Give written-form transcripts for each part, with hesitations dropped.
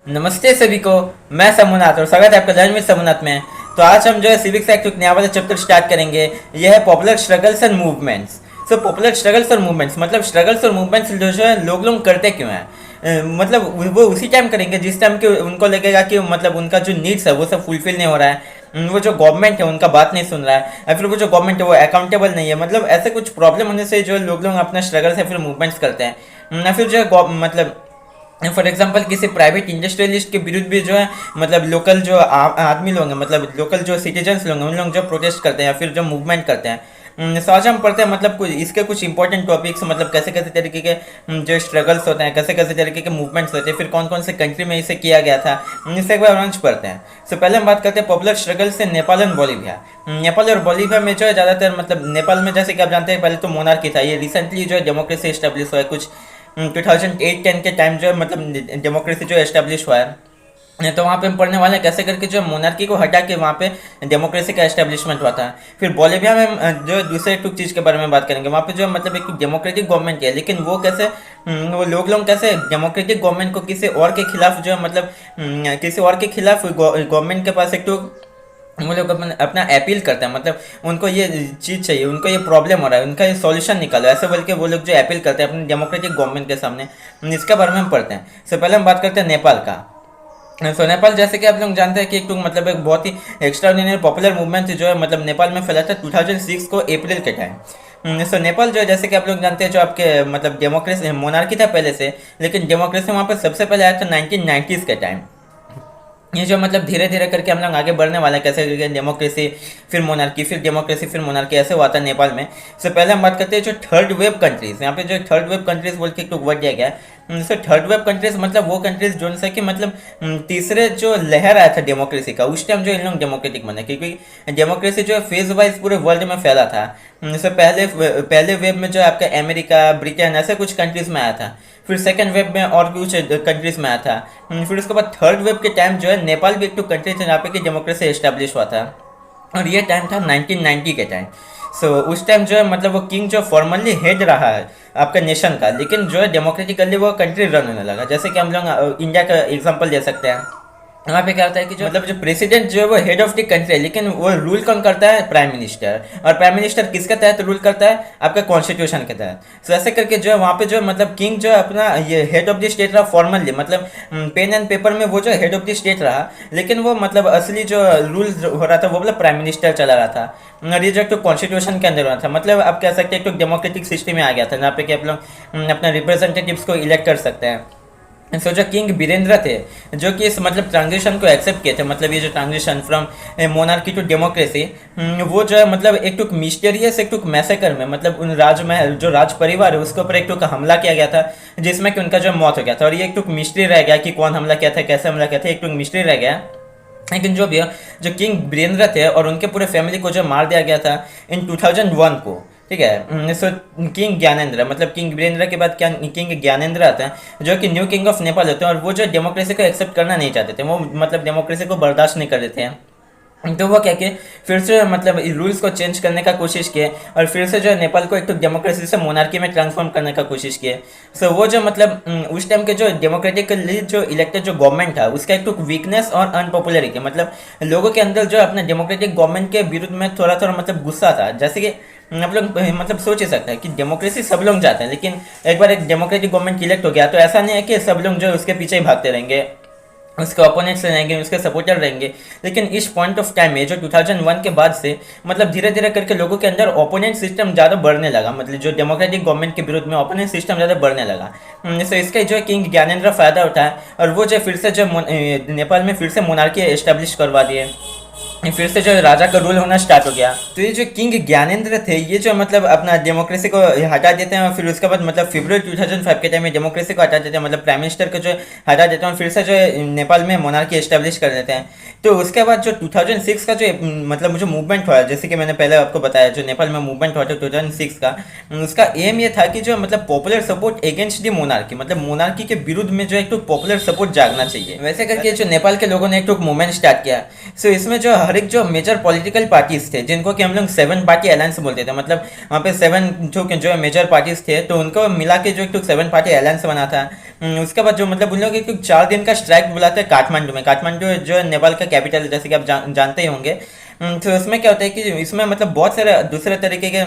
नमस्ते सभी को। मैं समूनाथ और स्वागत है आपका लर्न विद समूनाथ में। तो आज हम जो है सिविक्स एक्ट एक नया वाला चैप्टर स्टार्ट करेंगे। यह है popular struggles and movements. So popular struggles और मूवमेंट्स मतलब स्ट्रगल्स और मूवमेंट्स जो है लोग करते क्यों हैं। मतलब वो उसी टाइम करेंगे जिस टाइम कि उनको लगेगा कि मतलब उनका जो नीड्स है वो सब फुलफिल नहीं हो रहा है। वो जो गवर्नमेंट है उनका बात नहीं सुन रहा है, या फिर वो जो गवर्नमेंट है वो अकाउंटेबल नहीं है। मतलब ऐसे कुछ प्रॉब्लम होने से जो लोग अपना स्ट्रगल्स या फिर मूवमेंट्स करते हैं। या फिर जो है मतलब फॉर एग्जाम्पल किसी प्राइवेट इंडस्ट्रियलिस्ट के विरुद्ध भी जो है मतलब लोकल जो आदमी लोग हैं, मतलब लोकल जो सिटीजन्स लोग हैं, उन लोग जो प्रोटेस्ट करते हैं या फिर जो मूवमेंट करते हैं। तो आज हम पढ़ते हैं मतलब कुछ इसके कुछ इंपॉर्टेंट टॉपिक्स, मतलब कैसे कैसे तरीके के जो स्ट्रगल्स होते हैं, कैसे कैसे तरीके के मूवमेंट्स होते हैं, फिर कौन कौन से कंट्री में इसे किया गया था, इसे एक बार ऑरेंज पढ़ते हैं। तो पहले हम बात करते हैं पॉपुलर स्ट्रगल से नेपाल एंड बोलीविया। नेपाल और बोलीविया में जो है ज़्यादातर मतलब नेपाल में जैसे कि आप जानते हैं पहले तो मोनार्की था, ये रिसेंटली जो है डेमोक्रेसी एस्टेब्लिश हुआ है कुछ 2008-10 के टाइम जो है मतलब डेमोक्रेसी जो एस्टेब्लिश हुआ है। तो वहाँ पे हम पढ़ने वाले हैं कैसे करके जो मोनार्की को हटा के वहाँ पे डेमोक्रेसी का एस्टेब्लिशमेंट हुआ था। फिर बोलीविया में हम जो दूसरे एक चीज़ के बारे में बात करेंगे। वहाँ पे जो मतलब एक डेमोक्रेटिक गवर्नमेंट है, लेकिन वो कैसे वो लोग कैसे डेमोक्रेटिक गवर्नमेंट को किसी और के खिलाफ जो है मतलब किसी और के खिलाफ गवर्नमेंट के पास एक तो वो लोग अपना अपील करते हैं, मतलब उनको ये चीज़ चाहिए, उनको ये प्रॉब्लम हो रहा है, उनका ये सॉल्यूशन निकालो, ऐसे बोल के वो लोग जो अपील करते हैं अपने डेमोक्रेटिक गवर्नमेंट के सामने। इसके बारे में हम पढ़ते हैं। सबसे पहले हम बात करते हैं नेपाल का। सो नेपाल जैसे कि आप लोग जानते हैं कि एक मतलब एक बहुत ही एक्स्ट्राऑर्डिनरी पॉपुलर मूवमेंट जो है मतलब नेपाल में फैला था 2006 को अप्रैल के टाइम। सो नेपाल जो है जैसे कि आप लोग जानते हैं जो आपके मतलब डेमोक्रेसी मोनार्की था पहले से, लेकिन डेमोक्रेसी वहाँ पर सबसे पहले आया था 1990s के टाइम। ये जो मतलब धीरे धीरे करके हम लोग आगे बढ़ने वाले हैं, कैसे करके डेमोक्रेसी फिर मोनार्की फिर डेमोक्रेसी फिर मोनार्की ऐसे हुआ था नेपाल में। इससे पहले हम बात करते हैं जो थर्ड वेव कंट्रीज, यहाँ पे जो थर्ड वेव कंट्रीज बोल के एक वर्ड दिया गया है। जैसे थर्ड वेव कंट्रीज मतलब वो कंट्रीज जो से कि मतलब तीसरे जो लहर आया था डेमोक्रेसी का, उस टाइम जो इन लोग डेमोक्रेटिक बने, क्योंकि डेमोक्रेसी जो है फेज वाइज पूरे वर्ल्ड में फैला था। जैसे पहले वेव में जो आपका अमेरिका ब्रिटेन ऐसे कुछ कंट्रीज में आया था, फिर सेकंड वेव में और भी कुछ कंट्रीज में आया था, फिर उसके बाद थर्ड वेव के टाइम जो है नेपाल भी एक तो कंट्री था जहाँ पे कि डेमोक्रेसी एस्टेब्लिश हुआ था, और ये टाइम था 1990 के टाइम। उस टाइम जो है मतलब वो किंग जो फॉर्मली हेड रहा है आपका नेशन का, लेकिन जो है डेमोक्रेटिकली वो कंट्री रन होने लगा। जैसे कि हम लोग इंडिया का एग्जांपल ले सकते हैं। वहाँ पे क्या होता है कि जो मतलब जो प्रेसिडेंट जो है वो हेड ऑफ द कंट्री है, लेकिन वो रूल कौन करता है, प्राइम मिनिस्टर। और प्राइम मिनिस्टर किसके तहत रूल करता है, आपका कॉन्स्टिट्यूशन के तहत। सो ऐसे करके जो है वहाँ पे जो है मतलब किंग जो है अपना ये हेड ऑफ द स्टेट रहा फॉर्मली, मतलब पेन एंड पेपर में वो जो हेड ऑफ द स्टेट रहा, लेकिन वो मतलब असली जो रूल हो रहा था वो मतलब प्राइम मिनिस्टर चला रहा था। और ये जो एक तो कॉन्स्टिट्यूशन के अंदर हुआ था, मतलब आप कह सकते हैं एक तो डेमोक्रेटिक सिस्टम में आ गया था जहाँ पे कि आप लोग अपना रिप्रेजेंटेटिव्स को इलेक्ट कर सकते हैं। सो जो किंग वीरेंद्र थे जो कि इस मतलब ट्रांजिशन को एक्सेप्ट किए थे, मतलब ये जो transition from monarchy to democracy, वो जो है मतलब एक टुक मिस्टीरियस एक टुक मैसेकर में मतलब उन राजमहल जो राज परिवार है उसके ऊपर एक टुक हमला किया गया था, जिसमें कि उनका जो मौत हो गया था। और ये एक टुक मिस्ट्री रह गया कि कौन हमला किया था, कैसे हमला किया था, एक टुक मिस्ट्री रह गया। लेकिन जो भी है जो किंग वीरेंद्र थे और उनके पूरे फैमिली को जो मार दिया गया था इन 2001 को, ठीक है। सो किंग ज्ञानेंद्र मतलब किंग वीरेंद्र के बाद क्या किंग ज्ञानेंद्र आता है जो कि न्यू किंग ऑफ नेपाल होते हैं, और वो जो डेमोक्रेसी को एक्सेप्ट करना नहीं चाहते थे, वो मतलब डेमोक्रेसी को बर्दाश्त नहीं कर रहे थे। तो वो क्या किए, फिर से मतलब रूल्स को चेंज करने का कोशिश किए, और फिर से जो है नेपाल को एक तो डेमोक्रेसी से मोनार्की में ट्रांसफॉर्म करने का कोशिश किए। वो जो मतलब उस टाइम के जो डेमोक्रेटिकली जो इलेक्टेड जो गवर्नमेंट था उसका एक तो वीकनेस और अनपॉपुलरिटी, मतलब लोगों के अंदर जो अपने डेमोक्रेटिक गवर्नमेंट के विरुद्ध में थोड़ा थोड़ा मतलब गुस्सा था। जैसे कि आप लोग मतलब सोच ही सकते हैं कि डेमोक्रेसी सब लोग चाहते हैं, लेकिन एक बार एक डेमोक्रेटिक गवर्नमेंट इलेक्ट हो गया तो ऐसा नहीं है कि सब लोग जो है उसके पीछे ही भागते रहेंगे, उसके ओपोनेंट्स रहेंगे, उसके सपोर्टर रहेंगे। लेकिन इस पॉइंट ऑफ टाइम में जो 2001 के बाद से मतलब धीरे धीरे करके लोगों के अंदर ओपोनेंट सिस्टम ज़्यादा बढ़ने लगा, मतलब जो डेमोक्रेटिक गवर्नमेंट के विरुद्ध में ओपोनेंट सिस्टम ज़्यादा बढ़ने लगा। तो इसका जो है किंग ज्ञानेंद्र फायदा उठाया, और वो जो फिर से जो नेपाल में फिर से मोनार्की एस्टेब्लिश करवा दिए, फिर से जो राजा का रूल होना स्टार्ट हो गया। तो ये जो किंग ज्ञानेंद्र थे ये जो मतलब अपना डेमोक्रेसी को हटा देते हैं, और फिर उसके बाद मतलब फरवरी 2005 के टाइम में डेमोक्रेसी को हटा देते हैं, मतलब प्राइम मिनिस्टर को जो हटा देते हैं, और फिर से जो नेपाल में मोनार्की एस्टेब्लिश कर देते हैं। तो उसके बाद जो 2006 का जो मतलब जो मूवमेंट हुआ, जैसे कि मैंने पहले आपको बताया जो नेपाल में मूवमेंट हुआ था 2006 का, उसका एम ये था कि जो मतलब popular support against the monarchy, मतलब मोनार्की के विरुद्ध में जो एक तो पॉपुलर सपोर्ट जागना चाहिए। वैसे करके जो नेपाल के लोगों ने एक तो मूवमेंट स्टार्ट किया। इसमें जो हर एक जो मेजर पॉलिटिकल पार्टीज थे जिनको कि हम लोग 7 पार्टी अलायंस बोलते थे, मतलब वहाँ पे 7 जो मेजर पार्टीज थे तो उनको मिला के जो एक 7 पार्टी अलायंस बना था। उसके बाद जो मतलब उन लोग एक 4 दिन का स्ट्राइक बुलाते हैं काठमांडू में। काठमांडू जो है नेपाल का कैपिटल है, जैसे कि आप जानते ही होंगे। तो उसमें क्या होता है कि इसमें मतलब बहुत सारे दूसरे तरीके के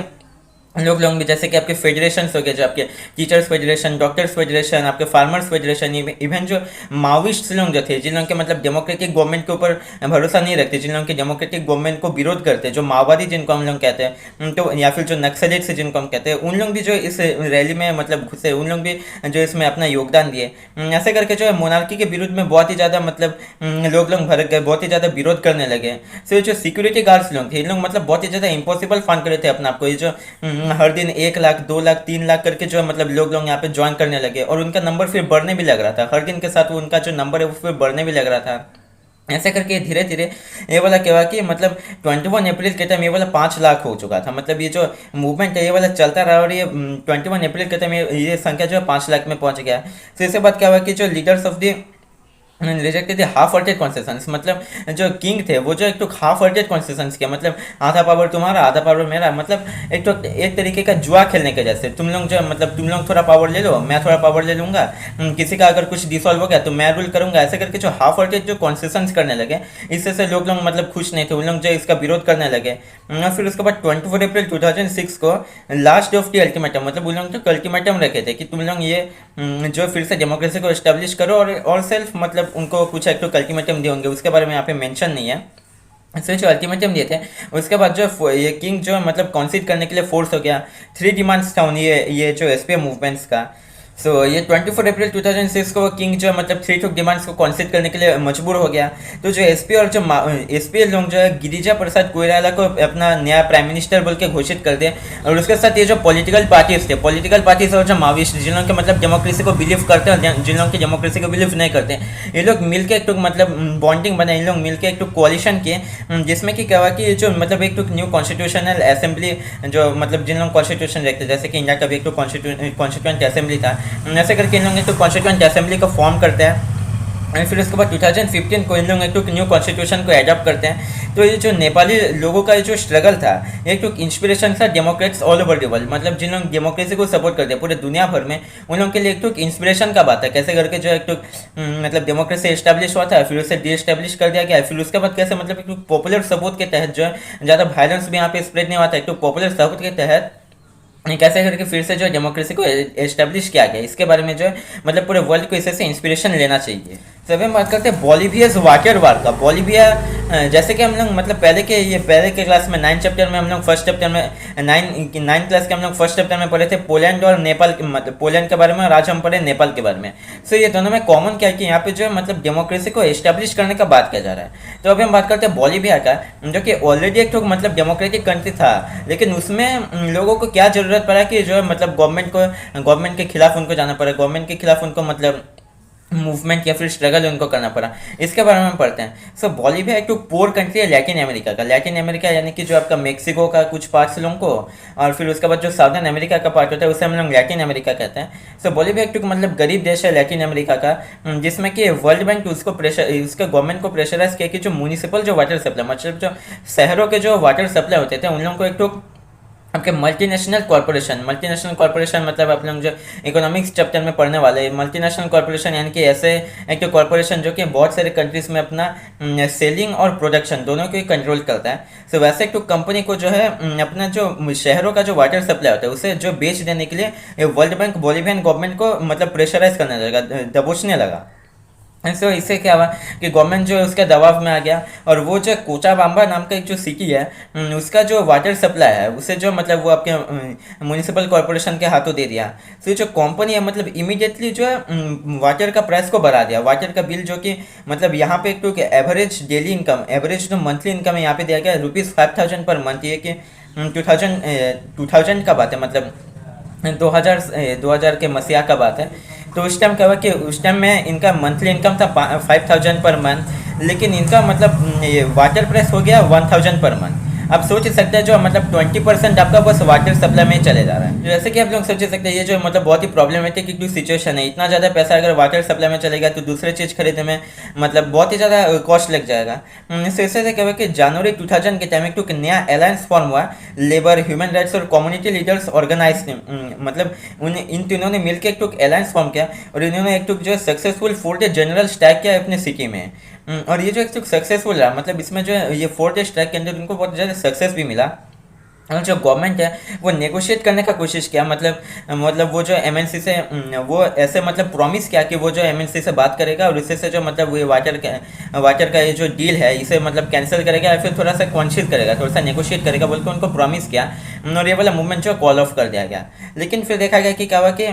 लोग भी, जैसे कि आपके फेडरेशंस हो गए, जो आपके टीचर्स फेडरेशन, डॉक्टर्स फेडरेशन, आपके फार्मर्स फेडरेशन, इवन जो माओविस्ट लोग जो थे, जिन लोगों के मतलब डेमोक्रेटिक गवर्नमेंट के ऊपर भरोसा नहीं रखते, जिन लोगों के डेमोक्रेटिक गवर्नमेंट को विरोध करते हैं, जो माओवादी जिनको हम लोग कहते हैं, तो या फिर जो नक्सलिट से जिनको हम कहते हैं, उन लोग भी जो इस रैली में मतलब घुसे, उन लोग भी जो इसमें अपना योगदान दिए। ऐसे करके जो है मोनार्की के विरुद्ध में बहुत ही ज़्यादा मतलब लोग भड़क गए, बहुत ही ज़्यादा विरोध करने लगे। सो जो सिक्योरिटी गार्ड्स लोग थे, इन लोग मतलब बहुत ही ज़्यादा इम्पॉसिबल फान करे थे अपने आप को। ये जो हर दिन 1 लाख 2 लाख 3 लाख करके जो है मतलब लोग यहाँ पे ज्वाइन करने लगे, और उनका नंबर फिर बढ़ने भी लग रहा था। हर दिन के साथ वो उनका जो नंबर है वो फिर बढ़ने भी लग रहा था। ऐसे करके धीरे धीरे ये वाला क्या हुआ कि मतलब 21 अप्रैल के टाइम ये वाला 5 लाख हो चुका था। मतलब ये जो मूवमेंट है ये वाला चलता रहा, और ये 21 अप्रैल के टाइम ये संख्या जो है 5 लाख में पहुंच गया। तो इसके बाद क्या हुआ कि जो लीडर्स ऑफ द रिजेक्टेड थे हाफ हार्टेड कॉन्सेशंस, मतलब जो किंग थे वो जो एक तो हाफ हार्टेड कॉन्सेशंस किया, मतलब आधा पावर तुम्हारा आधा पावर मेरा, मतलब एक तो एक तरीके का जुआ खेलने के जैसे। तुम लोग जो मतलब तुम लोग थोड़ा पावर ले लो, मैं थोड़ा पावर ले लूंगा, किसी का अगर कुछ डिसॉल्व हो गया तो मैं रूल करूंगा। ऐसे करके जो हाफ हार्टेड जो कॉन्सेशंस करने लगे, इससे से लोग मतलब खुश नहीं थे, उन लोग जो इसका विरोध करने लगे। और फिर उसके बाद 24 अप्रैल 2006 को last day of the ultimatum, मतलब उन लोग तो अल्टीमेटम रखे थे कि तुम लोग ये जो फिर से डेमोक्रेसी को एस्टेब्लिश करो, और सेल्फ मतलब उनको कुछ एक तो अल्टीमेटम दिए होंगे, उसके बारे में यहाँ पे मेंशन नहीं है। इससे जो अल्टीमेटम दिए थे, उसके बाद जो ये किंग जो मतलब कॉन्सीड करने के लिए फोर्स हो गया। 3 डिमांड्स था उन ये जो एसपीएम मूवमेंट्स का। सो ये 24 अप्रैल 2006 को किंग जो मतलब 3 डिमांड्स को कॉन्सिड करने के लिए मजबूर हो गया। तो जो एसपी और जो एसपी लोग जो है गिरिजा प्रसाद कोइराला को अपना नया प्राइम मिनिस्टर बोल के घोषित कर दिया। और उसके साथ ये जो पॉलिटिकल पार्टीज और जो माओविस्ट, जिन लोगों के मतलब डेमोक्रेसी को बिलीव करते हैं, जिन लोगों की डेमोक्रेसी को बिलीव नहीं करते, ये लोग मिलकर एक तो मतलब बॉन्डिंग बनाए, इन लोग मिलकर एक तो कोalition किए, जिसमें कि क्या हुआ कि जो मतलब एक तो न्यू कॉन्स्टिट्यूशनल असेंबली, जो मतलब जिन लोग कॉन्स्टिट्यूशन रखते, जैसे कि इंडिया का भी एक तो कॉन्स्टिट्यूंट असेंबली था, ऐसे करके इन लोग एक तो कॉन्स्टिट्यूंट असेंबली को फॉर्म करते हैं। और फिर उसके बाद 2015 को इन लोग एक तो न्यू कॉन्स्टिट्यूशन को एडॉप्ट करते हैं। तो ये जो नेपाली लोगों का जो स्ट्रगल था, एक तो इंस्पिरेशन था Democrats all over the world, मतलब जिन लोग डेमोक्रेसी को सपोर्ट करते हैं पूरे दुनिया भर में, उन लोगों के लिए एक तो इंस्पिरेशन का बात है। कैसे करके जो एक तो मतलब डेमोक्रेसी एस्टेब्लिश हुआ था, फिर उसे डी एस्टेब्लिश कर दिया गया, फिर उसके बाद कैसे मतलब एक तो पॉपुलर सपोर्ट के तहत जो है ज़्यादा वायलेंस भी यहाँ पे स्प्रेड नहीं हुआ था, एक तो पॉपुलर सपोर्ट के तहत कैसे करके फिर से जो है डेमोक्रेसी को एस्टेब्लिश किया गया। इसके बारे में जो है मतलब पूरे वर्ल्ड को इससे इंस्पिरेशन लेना चाहिए। सभी हम बात करते हैं बॉलीवियाज वाटर वार का। बॉलीविया जैसे कि हम लोग मतलब पहले के क्लास में 9 चैप्टर में हम लोग फर्स्ट चैप्टर में 9 क्लास के हम लोग फर्स्ट चैप्टर में पढ़े थे पोलैंड और नेपाल, मतलब पोलैंड के बारे में, और आज हम पढ़े नेपाल के बारे में। सो ये दोनों में कॉमन क्या है कि यहाँ पे जो है मतलब डेमोक्रेसी को एस्टेब्लिश करने का बात किया जा रहा है। तो अभी हम बात करते हैं बॉलीविया का, जो कि ऑलरेडी एक तो मतलब डेमोक्रेटिक कंट्री था, लेकिन उसमें लोगों को क्या जरूरत पड़ा कि जो है मतलब गवर्नमेंट के खिलाफ उनको जाना पड़ा, गवर्नमेंट के खिलाफ उनको मतलब मूवमेंट या फिर स्ट्रगल उनको करना पड़ा। इसके बारे में हम पढ़ते हैं। सो बॉलीविया एक तो पोर कंट्री है लैटिन अमेरिका का। लैटिन अमेरिका यानी कि जो आपका मेक्सिको का कुछ पार्ट्स लोगों को, और फिर उसके बाद जो साउदर्न अमेरिका का पार्ट होता है उसे हम लोग लैटिन अमेरिका कहते हैं। सो बॉलीविया एक तो मतलब गरीब देश है लैटिन अमेरिका का, जिसमें कि वर्ल्ड बैंक उसको उसके गवर्नमेंट को प्रेशराइज किया कि जो म्यूनिसिपल जो वाटर सप्लाई, मतलब जो शहरों के जो वाटर सप्लाई होते थे, उन लोगों को एक तो आपके मल्टीनेशनल कॉर्पोरेशन मतलब आप लोग जो इकोनॉमिक्स चैप्टर में पढ़ने वाले हैं, मल्टीनेशनल कॉर्पोरेशन यानी कि ऐसे एक तो कॉर्पोरेशन जो कि बहुत सारे कंट्रीज में अपना सेलिंग और प्रोडक्शन दोनों को ही कंट्रोल करता है। सो वैसे एक तो कंपनी को जो है अपना जो शहरों का जो वाटर सप्लाई होता है उसे जो बेच देने के लिए वर्ल्ड बैंक बोलिवियन गवर्नमेंट को मतलब प्रेशराइज करने लगा, दबोचने लगा। सो इससे क्या हुआ कि गवर्नमेंट जो है उसके दबाव में आ गया, और वो जो कोचाबाम्बा नाम का एक जो सिटी है, उसका जो वाटर सप्लाई है उसे जो मतलब वो आपके म्यूनिसिपल कॉर्पोरेशन के हाथों दे दिया। तो जो कंपनी है मतलब इमीडिएटली जो है वाटर का प्राइस को बढ़ा दिया। वाटर का बिल जो कि मतलब यहाँ पे एक तो एवरेज डेली इनकम, एवरेज जो मंथली इनकम है यहाँ पे दिया गया ₹5,000 पर मंथ। ये कि 2000 का बात है, मतलब 2000 के मसीहा का बात है। तो उस टाइम क्या हुआ कि उस टाइम में इनका मंथली इनकम था 5000 पर मंथ, लेकिन इनका मतलब ये वाटर प्राइस हो गया 1000 पर मंथ। आप सोच सकते हैं जो मतलब 20% आपका बस वाटर सप्लाई में चले जा रहा है। जैसे कि आप लोग सोच सकते हैं ये जो मतलब बहुत ही प्रॉब्लमेटिक एक सिचुएशन है, इतना ज़्यादा पैसा अगर वाटर सप्लाई में चलेगा तो दूसरे चीज़ खरीदने में मतलब बहुत ही ज़्यादा कॉस्ट लग जाएगा। तो इससे क्या हुआ कि जनवरी 2000 के टाइम एक नया अलायंस फॉर्म हुआ, लेबर, ह्यूमन राइट्स और कम्युनिटी लीडर्स ऑर्गेनाइज ने मतलब इन तीनों ने मिलकर एक अलायंस फॉर्म किया और इन्होंने एक जो सक्सेसफुल 4 जनरल स्ट्राइक किया अपने सिटी में। और ये जो एक सक्सेसफुल रहा, मतलब इसमें जो है ये 4 स्ट्राइक के अंदर उनको बहुत ज़्यादा सक्सेस भी मिला। और जो गवर्नमेंट है वो नेगोशिएट करने का कोशिश किया, मतलब वो जो एमएनसी से वो ऐसे मतलब प्रॉमिस किया कि वो जो एमएनसी से बात करेगा और इससे से जो मतलब ये वाटर का ये जो डील है इसे मतलब कैंसिल करेगा या फिर थोड़ा सा कॉन्शियस करेगा, थोड़ा सा नेगोशिएट करेगा बोल के उनको प्रॉमिस किया। और ये वाला मूवमेंट जो कॉल ऑफ कर दिया गया। लेकिन फिर देखा गया कि क्या हुआ कि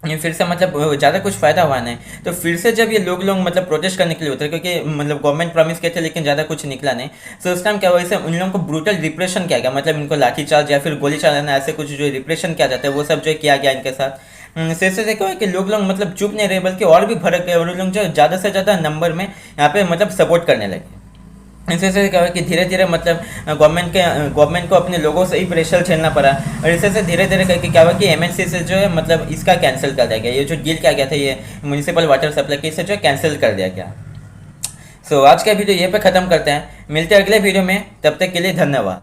ये फिर से मतलब ज़्यादा कुछ फ़ायदा हुआ नहीं। तो फिर से जब ये लोग मतलब प्रोटेस्ट करने के लिए उतरे, क्योंकि मतलब गवर्नमेंट प्रॉमिस किए थे लेकिन ज़्यादा कुछ निकला नहीं। तो उस टाइम क्या हुआ, इसे उन लोगों को ब्रूटल रिप्रेशन किया गया, मतलब इनको लाठीचार्ज या फिर गोली चलाना ऐसे कुछ जो रिप्रेशन किया जाता है वो सब जो किया गया इनके साथ। से क्या हुआ कि लोग मतलब चुप नहीं रहे बल्कि और भी भड़क गए और लोग जो ज़्यादा से ज़्यादा नंबर में यहाँ पे मतलब सपोर्ट करने लगे। इससे क्या हुआ कि धीरे धीरे मतलब गवर्नमेंट को अपने लोगों से ही प्रेशर झेलना पड़ा। और इससे से धीरे धीरे करके क्या हुआ कि एमएनसी से जो है मतलब इसका कैंसिल कर दिया गया, ये जो डील किया गया था ये म्यूनिसिपल वाटर सप्लाई की, इसे जो है कैंसिल कर दिया गया। सो आज का वीडियो ये पे ख़त्म करते हैं, मिलते हैं अगले वीडियो में, तब तक के लिए धन्यवाद।